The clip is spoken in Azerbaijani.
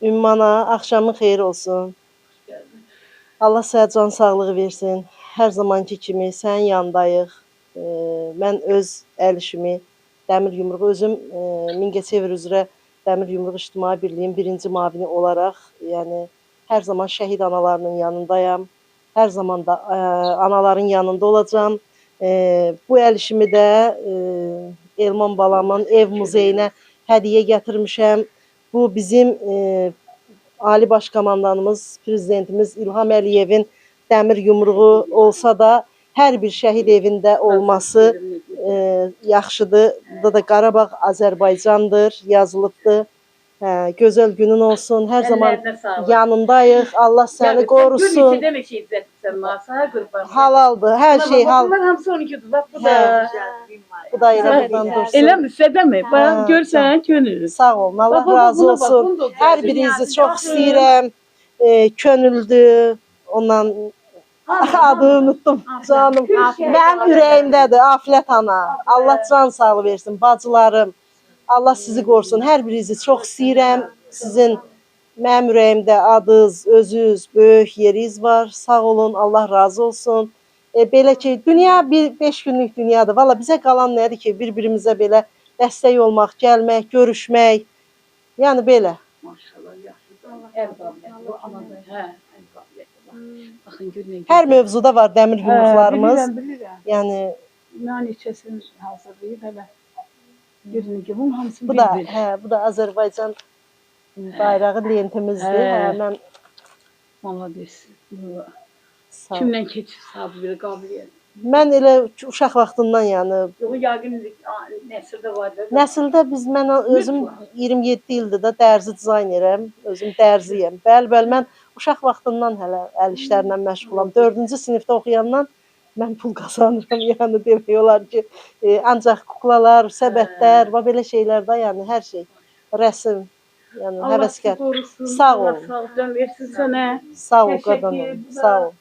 Ümmana axşamın xeyir olsun. Allah sənə can sağlığı versin. Hər zamanki kimi sənin yanındayıq. Mən öz əl işimi Dəmir Yumruğu özüm Mingəçevir üzrə Dəmir Yumruğu İctimai Birliyinin birinci müavini olaraq, yəni hər zaman şəhid analarının yanındayam. Hər zaman da anaların yanında olacağam. Bu əl işimi də Elman balamın ev muzeyinə hədiyyə gətirmişəm. Bu bizim Ali Baş Komandanımız, Prezidentimiz İlham Əliyevin dəmir yumruğu olsa da, hər bir şəhid evində olması yaxşıdır. Burada da Qarabağ Azərbaycandır, yazılıbdır. Gözəl günün olsun. Hər zaman yanındayıq. Allah səni qorusun. Halaldır, hər şey halal. Bunlar hamısı 12'dir. Bak bu da. Bu da elə buradan dursun. Elə mi? Sədə mi? Bax görsən könül. Sağ olun. Allah razı olsun. Hər birinizi çox istəyirəm. Könüldür. Ondan adını unuttum canım. Mənim ürəyimdədir Afilət ana. Allah can sağlığı versin bacılarım. Allah sizi qorusun. Hər birinizi çox istəyirəm. Sizin mənim ürəyimdə adınız, özünüz, böyük yeriniz var. Sağ olun. Allah razı olsun. Belə ki, dünya 5 günlük dünyadır. Valla bizə qalan nədir ki, bir-birimizə belə dəstək olmaq, gəlmək, görüşmək. Yəni belə. Maşallah, yaxşıdır. Əl qabiliyyətli, anadır. Hə, əl qabiliyyətli. Baxın, görün. Hər mövzuda var dəmir yumruqlarımız. Bilirəm. Yəni mən neçəsini hazırlayıb hələ. Görün ki, bunun hamısını bu da, bildir. bu da Azərbaycan bayrağı lentimizdir. Mən Malades. Kimdən keçib sahibi bir qabiliyyət? Mən elə uşaq vaxtından yəni. Yox, yəqin nəsildə var da. Nəsildə mən özüm 27 ildir də dərzi dizaynerəm, özüm dərziyəm. Bəli, mən uşaq vaxtından hələ əl işlərlə məşğulam. 4-cü sinifdə oxuyandan mən pul qazanıram, yəni demək olar ki, ancaq kuklalar, səbətlər və belə şeylərdə, yəni hər şey, rəsm, yəni həvəskar. Allah sağ ol. Allah sağlıqdan versin sənə. Sağ ol qadınım, sağ ol.